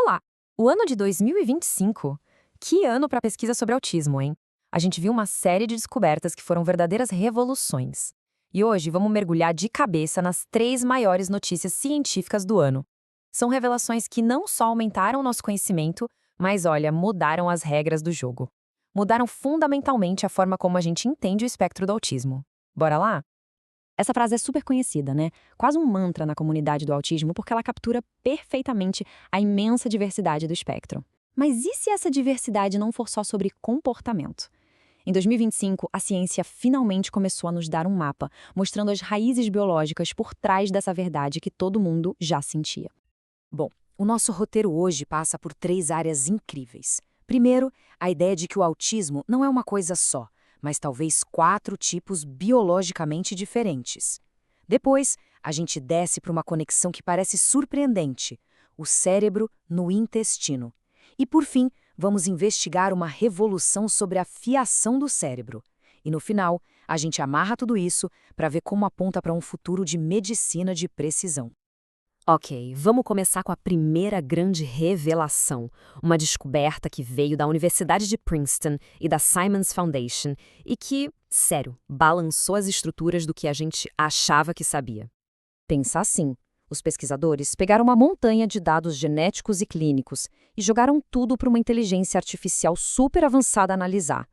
Olá! O ano de 2025? Que ano para pesquisa sobre autismo, hein? A gente viu uma série de descobertas que foram verdadeiras revoluções. E hoje vamos mergulhar de cabeça nas 3 maiores notícias científicas do ano. São revelações que não só aumentaram nosso conhecimento, mas, olha, mudaram as regras do jogo. Mudaram fundamentalmente a forma como a gente entende o espectro do autismo. Bora lá? Essa frase é super conhecida, né? Quase um mantra na comunidade do autismo, porque ela captura perfeitamente a imensa diversidade do espectro. Mas e se essa diversidade não for só sobre comportamento? Em 2025, a ciência finalmente começou a nos dar um mapa, mostrando as raízes biológicas por trás dessa verdade que todo mundo já sentia. Bom, o nosso roteiro hoje passa por 3 áreas incríveis. Primeiro, a ideia de que o autismo não é uma coisa só, mas talvez 4 tipos biologicamente diferentes. Depois, a gente desce para uma conexão que parece surpreendente: o cérebro no intestino. E, por fim, vamos investigar uma revolução sobre a fiação do cérebro. E, no final, a gente amarra tudo isso para ver como aponta para um futuro de medicina de precisão. Ok, vamos começar com a primeira grande revelação, uma descoberta que veio da Universidade de Princeton e da Simons Foundation e que, sério, balançou as estruturas do que a gente achava que sabia. Pensa assim, os pesquisadores pegaram uma montanha de dados genéticos e clínicos e jogaram tudo para uma inteligência artificial super avançada analisar.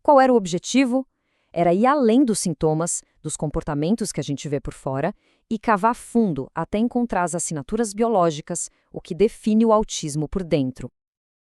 Qual era o objetivo? Era ir além dos sintomas, dos comportamentos que a gente vê por fora, e cavar fundo até encontrar as assinaturas biológicas, o que define o autismo por dentro.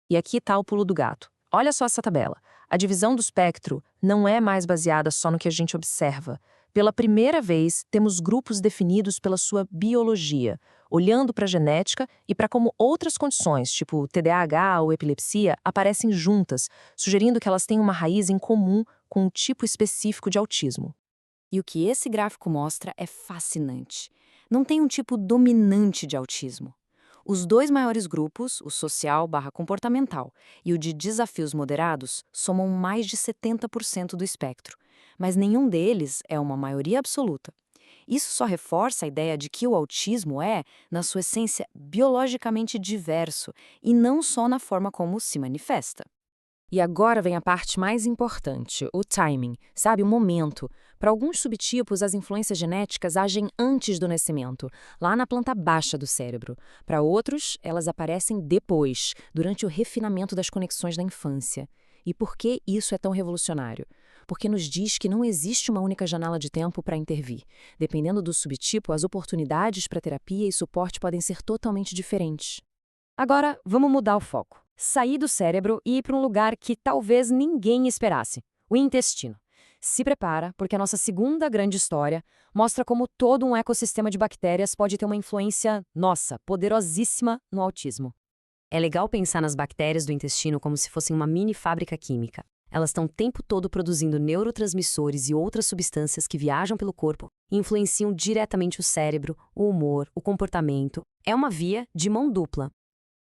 E aqui está o pulo do gato. Olha só essa tabela. A divisão do espectro não é mais baseada só no que a gente observa. Pela primeira vez, temos grupos definidos pela sua biologia, olhando para a genética e para como outras condições, tipo TDAH ou epilepsia, aparecem juntas, sugerindo que elas têm uma raiz em comum com um tipo específico de autismo. E o que esse gráfico mostra é fascinante. Não tem um tipo dominante de autismo. Os 2 maiores grupos, o social/comportamental e o de desafios moderados, somam mais de 70% do espectro, mas nenhum deles é uma maioria absoluta. Isso só reforça a ideia de que o autismo é, na sua essência, biologicamente diverso e não só na forma como se manifesta. E agora vem a parte mais importante, o timing, sabe, o momento. Para alguns subtipos, as influências genéticas agem antes do nascimento, lá na planta baixa do cérebro. Para outros, elas aparecem depois, durante o refinamento das conexões da infância. E por que isso é tão revolucionário? Porque nos diz que não existe uma única janela de tempo para intervir. Dependendo do subtipo, as oportunidades para terapia e suporte podem ser totalmente diferentes. Agora, vamos mudar o foco. Sair do cérebro e ir para um lugar que talvez ninguém esperasse: o intestino. Se prepara, porque a nossa segunda grande história mostra como todo um ecossistema de bactérias pode ter uma influência, nossa, poderosíssima no autismo. É legal pensar nas bactérias do intestino como se fossem uma mini fábrica química. Elas estão o tempo todo produzindo neurotransmissores e outras substâncias que viajam pelo corpo e influenciam diretamente o cérebro, o humor, o comportamento. É uma via de mão dupla.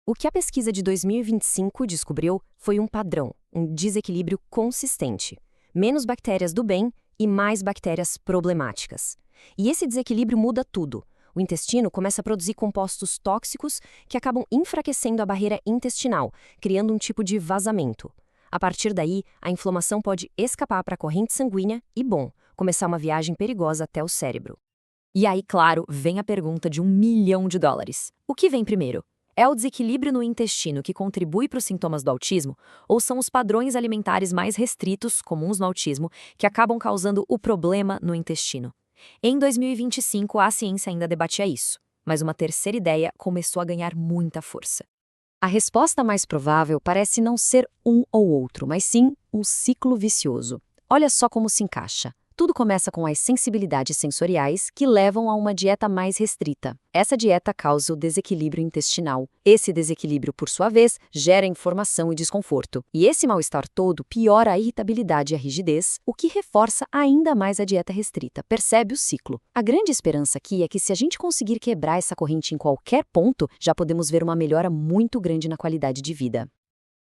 O que a pesquisa de 2025 descobriu foi um padrão, um desequilíbrio consistente. Menos bactérias do bem e mais bactérias problemáticas. E esse desequilíbrio muda tudo. O intestino começa a produzir compostos tóxicos que acabam enfraquecendo a barreira intestinal, criando um tipo de vazamento. A partir daí, a inflamação pode escapar para a corrente sanguínea e, bom, começar uma viagem perigosa até o cérebro. E aí, claro, vem a pergunta de $1 milhão. O que vem primeiro? É o desequilíbrio no intestino que contribui para os sintomas do autismo, ou são os padrões alimentares mais restritos, comuns no autismo, que acabam causando o problema no intestino? Em 2025, a ciência ainda debatia isso, mas uma terceira ideia começou a ganhar muita força. A resposta mais provável parece não ser um ou outro, mas sim um ciclo vicioso. Olha só como se encaixa. Tudo começa com as sensibilidades sensoriais que levam a uma dieta mais restrita. Essa dieta causa o desequilíbrio intestinal. Esse desequilíbrio, por sua vez, gera inflamação e desconforto. E esse mal-estar todo piora a irritabilidade e a rigidez, o que reforça ainda mais a dieta restrita. Percebe o ciclo? A grande esperança aqui é que se a gente conseguir quebrar essa corrente em qualquer ponto, já podemos ver uma melhora muito grande na qualidade de vida.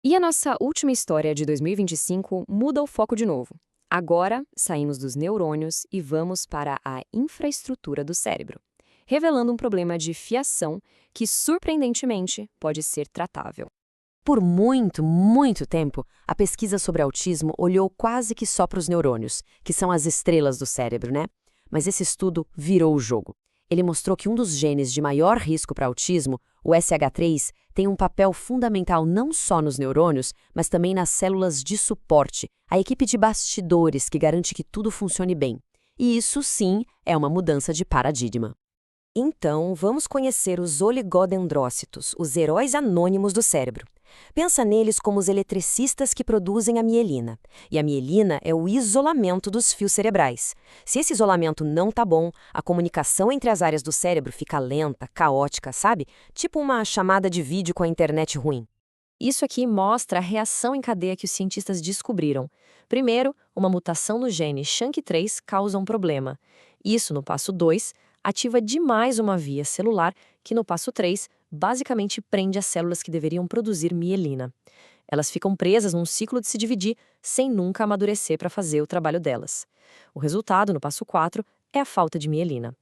E a nossa última história de 2025 muda o foco de novo. Agora, saímos dos neurônios e vamos para a infraestrutura do cérebro. revelando um problema de fiação que, surpreendentemente, pode ser tratável. Por muito, muito tempo, a pesquisa sobre autismo olhou quase que só para os neurônios, que são as estrelas do cérebro, né? Mas esse estudo virou o jogo. Ele mostrou que um dos genes de maior risco para autismo, o SH3, tem um papel fundamental não só nos neurônios, mas também nas células de suporte, a equipe de bastidores que garante que tudo funcione bem. E isso, sim, é uma mudança de paradigma. Então, vamos conhecer os oligodendrócitos, os heróis anônimos do cérebro. Pensa neles como os eletricistas que produzem a mielina. E a mielina é o isolamento dos fios cerebrais. Se esse isolamento não tá bom, a comunicação entre as áreas do cérebro fica lenta, caótica, sabe? Tipo uma chamada de vídeo com a internet ruim. Isso aqui mostra a reação em cadeia que os cientistas descobriram. Primeiro, uma mutação no gene SHANK3 causa um problema. Isso, no passo 2, ativa demais uma via celular que, no passo 3, basicamente prende as células que deveriam produzir mielina. Elas ficam presas num ciclo de se dividir sem nunca amadurecer para fazer o trabalho delas. O resultado, no passo 4, é a falta de mielina.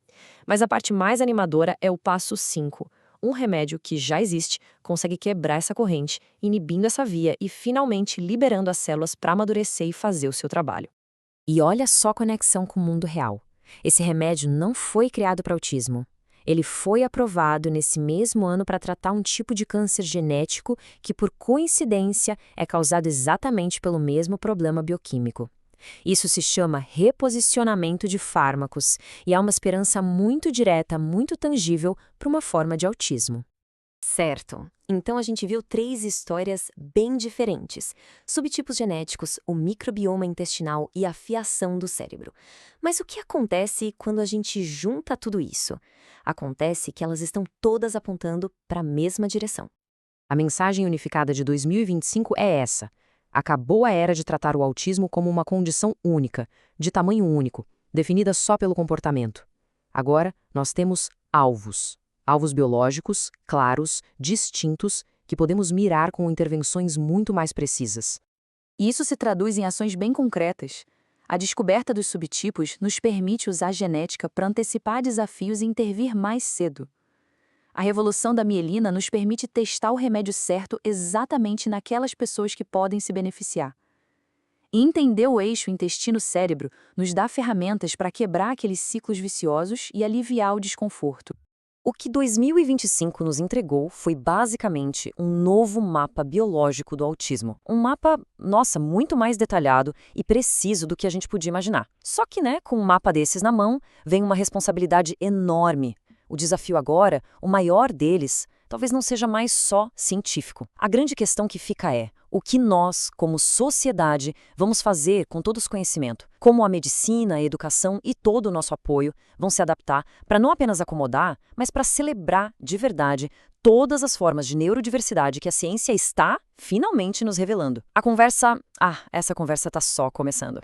Mas a parte mais animadora é o passo 5. Um remédio que já existe consegue quebrar essa corrente, inibindo essa via e finalmente liberando as células para amadurecer e fazer o seu trabalho. E olha só a conexão com o mundo real. Esse remédio não foi criado para autismo. Ele foi aprovado nesse mesmo ano para tratar um tipo de câncer genético que, por coincidência, é causado exatamente pelo mesmo problema bioquímico. Isso se chama reposicionamento de fármacos e há uma esperança muito direta, muito tangível para uma forma de autismo. Certo. Então a gente viu 3 histórias bem diferentes: subtipos genéticos, o microbioma intestinal e a fiação do cérebro. Mas o que acontece quando a gente junta tudo isso? Acontece que elas estão todas apontando para a mesma direção. A mensagem unificada de 2025 é essa: acabou a era de tratar o autismo como uma condição única, de tamanho único, definida só pelo comportamento. Agora nós temos alvos. Alvos biológicos, claros, distintos, que podemos mirar com intervenções muito mais precisas. E isso se traduz em ações bem concretas. A descoberta dos subtipos nos permite usar a genética para antecipar desafios e intervir mais cedo. A revolução da mielina nos permite testar o remédio certo exatamente naquelas pessoas que podem se beneficiar. E entender o eixo intestino-cérebro nos dá ferramentas para quebrar aqueles ciclos viciosos e aliviar o desconforto. O que 2025 nos entregou foi basicamente um novo mapa biológico do autismo. Um mapa, nossa, muito mais detalhado e preciso do que a gente podia imaginar. Só que, com um mapa desses na mão, vem uma responsabilidade enorme. O desafio agora, o maior deles, talvez não seja mais só científico. A grande questão que fica é: o que nós, como sociedade, vamos fazer com todo esse conhecimento? Como a medicina, a educação e todo o nosso apoio vão se adaptar para não apenas acomodar, mas para celebrar de verdade todas as formas de neurodiversidade que a ciência está finalmente nos revelando. Essa conversa está só começando.